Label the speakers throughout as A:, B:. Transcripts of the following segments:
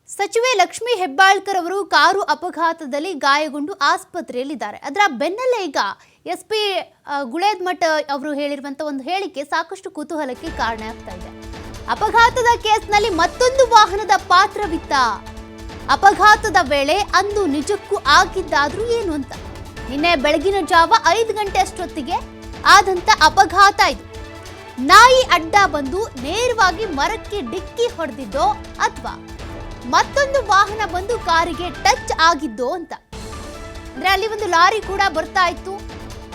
A: ಸಚಿವೆ ಲಕ್ಷ್ಮಿ ಹೆಬ್ಬಾಳ್ಕರ್ ಅವರು ಕಾರು ಅಪಘಾತದಲ್ಲಿ ಗಾಯಗೊಂಡು ಆಸ್ಪತ್ರೆಯಲ್ಲಿದ್ದಾರೆ. ಅದರ ಬೆನ್ನಲ್ಲೇ ಈಗ ಎಸ್ಪಿ ಗುಳೇದಮಠ ಅವರು ಹೇಳಿರುವಂತ ಒಂದು ಹೇಳಿಕೆ ಸಾಕಷ್ಟು ಕುತೂಹಲಕ್ಕೆ ಕಾರಣ ಆಗ್ತಾ ಇದೆ. ಅಪಘಾತದ ಕೇಸ್ನಲ್ಲಿ ಮತ್ತೊಂದು ವಾಹನದ ಪಾತ್ರವಿತ್ತ. ಅಪಘಾತದ ವೇಳೆ ಅಂದು ನಿಜಕ್ಕೂ ಆಗಿದ್ದಾದ್ರೂ ಏನು ಅಂತ. ನಿನ್ನೆ ಬೆಳಗಿನ ಜಾವ 5 ಗಂಟೆ ಅಷ್ಟೊತ್ತಿಗೆ ಆದಂತ ಅಪಘಾತ ಇದು. ನಾಯಿ ಅಡ್ಡ ಬಂದು ನೇರವಾಗಿ ಮರಕ್ಕೆ ಡಿಕ್ಕಿ ಹೊಡೆದಿದ್ದೋ ಅಥವಾ ಮತ್ತೊಂದು ವಾಹನ ಬಂದು ಕಾರಿಗೆ ಟಚ್ ಆಗಿದ್ದೋ ಅಂತ. ಅಂದ್ರೆ ಅಲ್ಲಿ ಒಂದು ಲಾರಿ ಕೂಡ ಬರ್ತಾ ಇತ್ತು.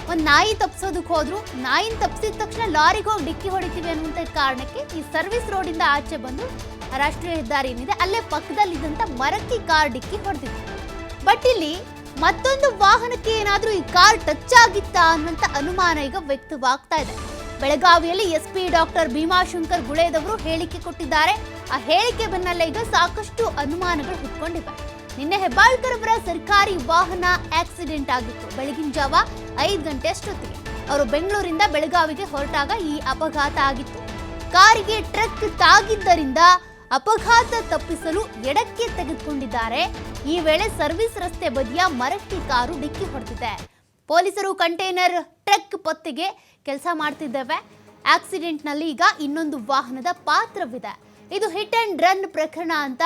A: ಒಂದು ನಾಯಿ ತಪ್ಪಿಸೋದಕ್ಕೆ ಹೋದ್ರು. ನಾಯಿನ ತಪ್ಪಿಸಿದ ತಕ್ಷಣ ಲಾರಿಗೆ ಹೋಗಿ ಡಿಕ್ಕಿ ಹೊಡಿತೀವಿ ಅನ್ನುವಂಥ ಕಾರಣಕ್ಕೆ ಈ ಸರ್ವಿಸ್ ರೋಡಿಂದ ಆಚೆ ಬಂದು ರಾಷ್ಟ್ರೀಯ ಹೆದ್ದಾರಿ ಏನಿದೆ ಅಲ್ಲೇ ಪಕ್ಕದಲ್ಲಿದ್ದಂಥ ಮರಕ್ಕೆ ಕಾರ್ ಡಿಕ್ಕಿ ಹೊಡೆದಿತ್ತು. ಬಟ್ ಇಲ್ಲಿ ಮತ್ತೊಂದು ವಾಹನಕ್ಕೆ ಏನಾದರೂ ಈ ಕಾರ್ ಟಚ್ ಆಗಿತ್ತಾ ಅನ್ನುವಂಥ ಅನುಮಾನ ಈಗ ವ್ಯಕ್ತವಾಗ್ತಾ ಇದೆ. ಬೆಳಗಾವಿಯಲ್ಲಿ ಎಸ್ಪಿ ಡಾಕ್ಟರ್ ಭೀಮಾಶಂಕರ್ ಗುಳೇದವರು ಹೇಳಿಕೆ ಕೊಟ್ಟಿದ್ದಾರೆ. ಆ ಹೇಳಿಕೆ ಬೆನ್ನಲ್ಲೇ ಈಗ ಸಾಕಷ್ಟು ಅನುಮಾನಗಳು ಹುಟ್ಕೊಂಡಿವೆ. ನಿನ್ನೆ ಹೆಬ್ಬಾಳ್ಕರ್ ಅವರ ಸರ್ಕಾರಿ ವಾಹನ ಆಕ್ಸಿಡೆಂಟ್ ಆಗಿತ್ತು. ಬೆಳಗಿನ ಜಾವ 5 ಗಂಟೆ ಅಷ್ಟೊತ್ತಿಗೆ ಅವರು ಬೆಂಗಳೂರಿಂದ ಬೆಳಗಾವಿಗೆ ಹೊರಟಾಗ ಈ ಅಪಘಾತ ಆಗಿತ್ತು. ಕಾರಿಗೆ ಟ್ರಕ್ ತಾಗಿದ್ದರಿಂದ ಅಪಘಾತ ತಪ್ಪಿಸಲು ಎಡಕ್ಕೆ ತೆಗೆದುಕೊಂಡಿದ್ದಾರೆ. ಈ ವೇಳೆ ಸರ್ವಿಸ್ ರಸ್ತೆ ಬದಿಯ ಮರಕ್ಕೆ ಕಾರು ಡಿಕ್ಕಿ ಹೊಡೆದಿದೆ. ಪೊಲೀಸರು ಕಂಟೈನರ್ ಟ್ರಕ್ ಪತ್ತೆಗೆ ಕೆಲಸ ಮಾಡ್ತಿದ್ದೇವೆ. ಆಕ್ಸಿಡೆಂಟ್ನಲ್ಲಿ ಈಗ ಇನ್ನೊಂದು ವಾಹನದ ಪಾತ್ರವಿದೆ. ಇದು ಹಿಟ್ ಅಂಡ್ ರನ್ ಪ್ರಕರಣ ಅಂತ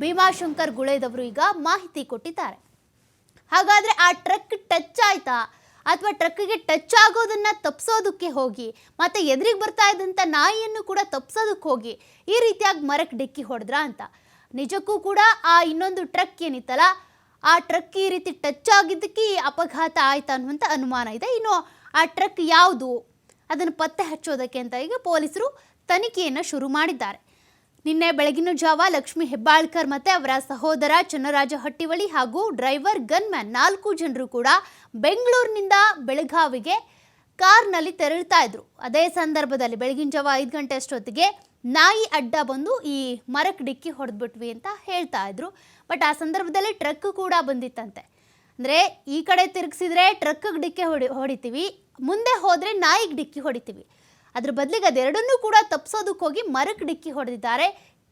A: ಭೀಮಾಶಂಕರ್ ಗುಳೇದವರು ಈಗ ಮಾಹಿತಿ ಕೊಟ್ಟಿದ್ದಾರೆ. ಹಾಗಾದ್ರೆ ಆ ಟ್ರಕ್ ಟಚ್ ಆಯ್ತಾ ಅಥವಾ ಟ್ರಕ್ಗೆ ಟಚ್ ಆಗೋದನ್ನ ತಪ್ಪಿಸೋದಕ್ಕೆ ಹೋಗಿ ಮತ್ತೆ ಎದುರಿಗೆ ಬರ್ತಾ ಇದ್ದಂಥ ನಾಯಿಯನ್ನು ಕೂಡ ತಪ್ಪಿಸೋದಕ್ಕೆ ಹೋಗಿ ಈ ರೀತಿಯಾಗಿ ಮರಕ್ಕೆ ಡಿಕ್ಕಿ ಹೊಡೆದ್ರಾ ಅಂತ. ನಿಜಕ್ಕೂ ಕೂಡ ಆ ಇನ್ನೊಂದು ಟ್ರಕ್ ಏನಿತ್ತಲ್ಲ ಆ ಟ್ರಕ್ ಈ ರೀತಿ ಟಚ್ ಆಗಿದ್ದಕ್ಕೆ ಅಪಘಾತ ಆಯ್ತಾ ಅನ್ನುವಂಥ ಅನುಮಾನ ಇದೆ. ಇನ್ನು ಆ ಟ್ರಕ್ ಯಾವುದು ಅದನ್ನು ಪತ್ತೆ ಹಚ್ಚೋದಕ್ಕೆ ಅಂತ ಈಗ ಪೊಲೀಸರು ತನಿಖೆಯನ್ನು ಶುರು ಮಾಡಿದ್ದಾರೆ. ನಿನ್ನೆ ಬೆಳಗಿನ ಜಾವ ಲಕ್ಷ್ಮಿ ಹೆಬ್ಬಾಳ್ಕರ್ ಮತ್ತೆ ಅವರ ಸಹೋದರ ಚನ್ನರಾಜ ಹಟ್ಟಿವಳಿ ಹಾಗೂ ಡ್ರೈವರ್ ಗನ್ಮ್ಯಾನ್ 4 ಜನರು ಕೂಡ ಬೆಂಗಳೂರಿನಿಂದ ಬೆಳಗಾವಿಗೆ ಕಾರ್ನಲ್ಲಿ ತೆರಳುತ್ತಾ ಇದ್ರು. ಅದೇ ಸಂದರ್ಭದಲ್ಲಿ ಬೆಳಗಿನ ಜಾವ 5 ಗಂಟೆ ಅಷ್ಟೊತ್ತಿಗೆ ನಾಯಿ ಅಡ್ಡ ಬಂದು ಈ ಮರಕ್ಕೆ ಡಿಕ್ಕಿ ಹೊಡೆದ್ಬಿಟ್ವಿ ಅಂತ ಹೇಳ್ತಾ ಇದ್ರು. ಬಟ್ ಆ ಸಂದರ್ಭದಲ್ಲಿ ಟ್ರಕ್ ಕೂಡ ಬಂದಿತ್ತಂತೆ. ಅಂದರೆ ಈ ಕಡೆ ತಿರುಗಿಸಿದ್ರೆ ಟ್ರಕ್ಗೆ ಡಿಕ್ಕಿ ಹೊಡಿತೀವಿ, ಮುಂದೆ ಹೋದರೆ ನಾಯಿಗೆ ಡಿಕ್ಕಿ ಹೊಡಿತೀವಿ. ಅದ್ರ ಬದಲಿಗೆ ಅದೆರಡನ್ನೂ ಕೂಡ ತಪ್ಪಿಸೋದಕ್ಕೆ ಹೋಗಿ ಮರಕ್ಕೆ ಡಿಕ್ಕಿ ಹೊಡೆದಿದ್ದಾರೆ.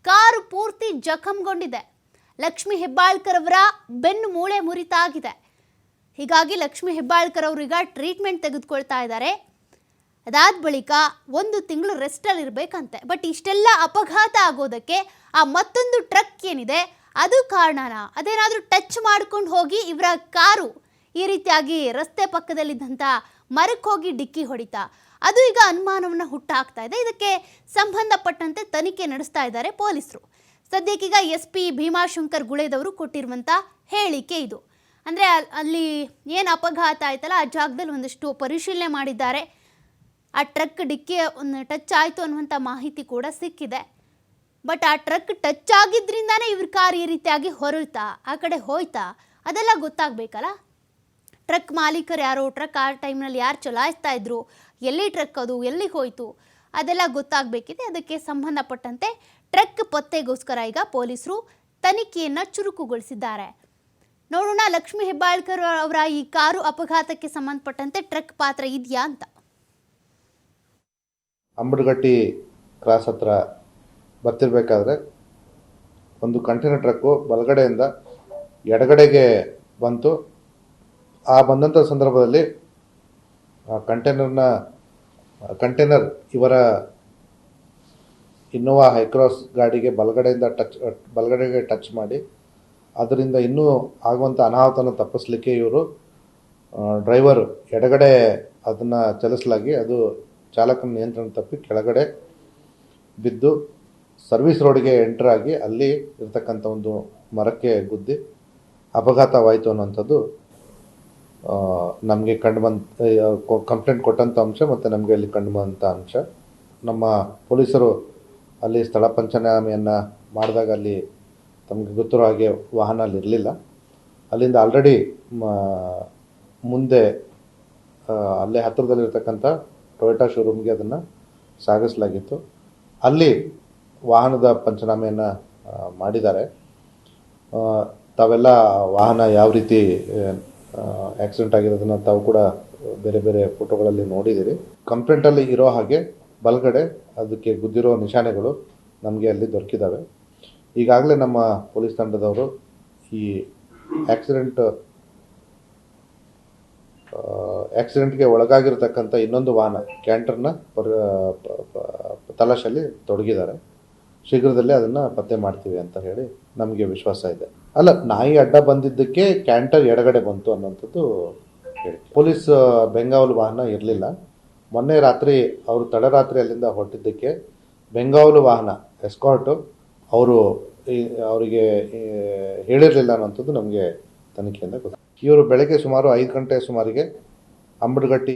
A: ಕಾರು ಪೂರ್ತಿ ಜಖಂಗೊಂಡಿದೆ. ಲಕ್ಷ್ಮಿ ಹೆಬ್ಬಾಳ್ಕರ್ ಅವರ ಬೆನ್ನು ಮೂಳೆ ಮುರಿತ ಆಗಿದೆ. ಹೀಗಾಗಿ ಲಕ್ಷ್ಮಿ ಹೆಬ್ಬಾಳ್ಕರ್ ಅವರೀಗ ಟ್ರೀಟ್ಮೆಂಟ್ ತೆಗೆದುಕೊಳ್ತಾ ಇದ್ದಾರೆ. ಅದಾದ ಬಳಿಕ 1 ತಿಂಗಳು ರೆಸ್ಟಲ್ಲಿ ಇರಬೇಕಂತೆ. ಬಟ್ ಇಷ್ಟೆಲ್ಲ ಅಪಘಾತ ಆಗೋದಕ್ಕೆ ಆ ಮತ್ತೊಂದು ಟ್ರಕ್ ಏನಿದೆ ಅದು ಕಾರಣನ? ಅದೇನಾದರೂ ಟಚ್ ಮಾಡ್ಕೊಂಡು ಹೋಗಿ ಇವರ ಕಾರು ಈ ರೀತಿಯಾಗಿ ರಸ್ತೆ ಪಕ್ಕದಲ್ಲಿದ್ದಂಥ ಮರಕ್ಕೆ ಹೋಗಿ ಡಿಕ್ಕಿ ಹೊಡಿತಾ? ಅದು ಈಗ ಅನುಮಾನವನ್ನು ಹುಟ್ಟಾಕ್ತಾ ಇದೆ. ಇದಕ್ಕೆ ಸಂಬಂಧಪಟ್ಟಂತೆ ತನಿಖೆ ನಡೆಸ್ತಾ ಇದ್ದಾರೆ ಪೊಲೀಸರು. ಸದ್ಯಕ್ಕೀಗ ಎಸ್ಪಿ ಭೀಮಾಶಂಕರ್ ಗುಳೇದವರು ಕೊಟ್ಟಿರುವಂಥ ಹೇಳಿಕೆ ಇದು. ಅಂದರೆ ಅಲ್ಲಿ ಏನು ಅಪಘಾತ ಆಯ್ತಲ್ಲ ಆ ಜಾಗದಲ್ಲಿ ಒಂದಷ್ಟು ಪರಿಶೀಲನೆ ಮಾಡಿದ್ದಾರೆ. ಆ ಟ್ರಕ್ ಡಿಕ್ಕಿ ಟಚ್ ಆಯಿತು ಅನ್ನುವಂಥ ಮಾಹಿತಿ ಕೂಡ ಸಿಕ್ಕಿದೆ. ಬಟ್ ಆ ಟ್ರಕ್ ಟಚ್ ಆಗಿದ್ರಿಂದಾನೇ ಇವ್ರ ಕಾರ್ ಈ ರೀತಿಯಾಗಿ ಹೊರಳ್ತಾ ಆ ಕಡೆ ಹೋಯ್ತಾ ಅದೆಲ್ಲ ಗೊತ್ತಾಗಬೇಕಲ್ಲ. ಟ್ರಕ್ ಮಾಲೀಕರು ಯಾರು, ಟ್ರಕ್ ಆ ಟೈಮ್ನಲ್ಲಿ ಯಾರು ಚಲಾಯಿಸ್ತಾ ಇದ್ರು, ಎಲ್ಲಿ ಟ್ರಕ್ ಅದು ಎಲ್ಲಿಗೆ ಹೋಯಿತು ಅದೆಲ್ಲ ಗೊತ್ತಾಗಬೇಕಿದೆ. ಅದಕ್ಕೆ ಸಂಬಂಧಪಟ್ಟಂತೆ ಟ್ರಕ್ ಪತ್ತೆಗೋಸ್ಕರ ಈಗ ಪೊಲೀಸರು ತನಿಖೆಯನ್ನು ಚುರುಕುಗೊಳಿಸಿದ್ದಾರೆ. ನೋಡೋಣ ಲಕ್ಷ್ಮಿ ಹೆಬ್ಬಾಳ್ಕರ್ ಅವರ ಈ ಕಾರು ಅಪಘಾತಕ್ಕೆ ಸಂಬಂಧಪಟ್ಟಂತೆ ಟ್ರಕ್ ಪಾತ್ರ ಇದೆಯಾ ಅಂತ.
B: ಅಂಬಡಗಟ್ಟಿ ಕ್ರಾಸ್ ಹತ್ರ ಬರ್ತಿರ್ಬೇಕಾದ್ರೆ ಒಂದು ಕಂಟೈನರ್ ಟ್ರಕ್ಕು ಬಲಗಡೆಯಿಂದ ಎಡಗಡೆಗೆ ಬಂತು. ಆ ಬಂದಂಥ ಸಂದರ್ಭದಲ್ಲಿ ಕಂಟೈನರ್ ಇವರ ಇನ್ನೋವಾ ಹೈಕ್ರಾಸ್ ಗಾಡಿಗೆ ಬಲಗಡೆಗೆ ಟಚ್ ಮಾಡಿ ಅದರಿಂದ ಇನ್ನೂ ಆಗುವಂಥ ಅನಾಹುತನ ತಪ್ಪಿಸ್ಲಿಕ್ಕೆ ಇವರು ಡ್ರೈವರ್ ಎಡಗಡೆ ಅದನ್ನು ಚಲಿಸಲಾಗಿ ಅದು ಚಾಲಕನ ನಿಯಂತ್ರಣ ತಪ್ಪಿ ಕೆಳಗಡೆ ಬಿದ್ದು ಸರ್ವಿಸ್ ರೋಡ್ಗೆ ಎಂಟರ್ ಆಗಿ ಅಲ್ಲಿ ಇರ್ತಕ್ಕಂಥ ಒಂದು ಮರಕ್ಕೆ ಗುದ್ದಿ ಅಪಘಾತವಾಯಿತು ಅನ್ನೋಂಥದ್ದು ನಮಗೆ ಕಂಪ್ಲೇಂಟ್ ಕೊಟ್ಟಂಥ ಅಂಶ ಮತ್ತು ನಮಗೆ ಅಲ್ಲಿ ಕಂಡುಬಂದಂಥ ಅಂಶ. ನಮ್ಮ ಪೊಲೀಸರು ಅಲ್ಲಿ ಸ್ಥಳ ಪಂಚನಾಮೆಯನ್ನು ಮಾಡಿದಾಗ ಅಲ್ಲಿ ತಮಗೆ ಗೊತ್ತಿರೋ ಹಾಗೆ ವಾಹನ ಅಲ್ಲಿ ಇರಲಿಲ್ಲ. ಅಲ್ಲಿಂದ ಆಲ್ರೆಡಿ ಮುಂದೆ ಅಲ್ಲೇ ಹತ್ತಿರದಲ್ಲಿರ್ತಕ್ಕಂಥ ಟೊಯೋಟಾ ಶೋರೂಮ್ಗೆ ಅದನ್ನು ಸಾಗಿಸಲಾಗಿತ್ತು. ಅಲ್ಲಿ ವಾಹನದ ಪಂಚನಾಮೆಯನ್ನು ಮಾಡಿದ್ದಾರೆ. ತಾವೆಲ್ಲ ವಾಹನ ಯಾವ ರೀತಿ ಆಕ್ಸಿಡೆಂಟ್ ಆಗಿರೋದನ್ನು ತಾವು ಕೂಡ ಬೇರೆ ಬೇರೆ ಫೋಟೋಗಳಲ್ಲಿ ನೋಡಿದ್ದೀರಿ. ಕಂಪ್ಲೇಂಟಲ್ಲಿ ಇರೋ ಹಾಗೆ ಬಲಗಡೆ ಅದಕ್ಕೆ ಗುದ್ದಿರೋ ನಿಶಾನೆಗಳು ನಮಗೆ ಅಲ್ಲಿ ದೊರಕಿದ್ದಾವೆ. ಈಗಾಗಲೇ ನಮ್ಮ ಪೊಲೀಸ್ ತಂಡದವರು ಈ ಆಕ್ಸಿಡೆಂಟ್ಗೆ ಒಳಗಾಗಿರ್ತಕ್ಕಂಥ ಇನ್ನೊಂದು ವಾಹನ ಕ್ಯಾಂಟರ್ನ ತಲಾಶಲ್ಲಿ ತೊಡಗಿದ್ದಾರೆ. ಶೀಘ್ರದಲ್ಲೇ ಅದನ್ನು ಪತ್ತೆ ಮಾಡ್ತೀವಿ ಅಂತ ಹೇಳಿ ನಮಗೆ ವಿಶ್ವಾಸ ಇದೆ. ಅಲ್ಲ, ನಾಯಿ ಅಡ್ಡ ಬಂದಿದ್ದಕ್ಕೆ ಕ್ಯಾಂಟರ್ ಎಡಗಡೆ ಬಂತು ಅನ್ನೋಂಥದ್ದು ಹೇಳಿ. ಪೊಲೀಸ್ ಬೆಂಗಾವಲು ವಾಹನ ಇರಲಿಲ್ಲ. ಮೊನ್ನೆ ರಾತ್ರಿ ಅವರು ತಡರಾತ್ರಿ ಅಲ್ಲಿಂದ ಹೊರಟಿದ್ದಕ್ಕೆ ಬೆಂಗಾವಲು ವಾಹನ ಎಸ್ಕಾರ್ಟು ಅವರಿಗೆ ಹೇಳಿರಲಿಲ್ಲ ಅನ್ನೋಂಥದ್ದು ನಮಗೆ ತನಿಖೆಯಿಂದ ಗೊತ್ತು. ಇವರು ಬೆಳಗ್ಗೆ ಸುಮಾರು 5 ಗಂಟೆ ಸುಮಾರಿಗೆ ಅಂಬಡಗಟ್ಟಿ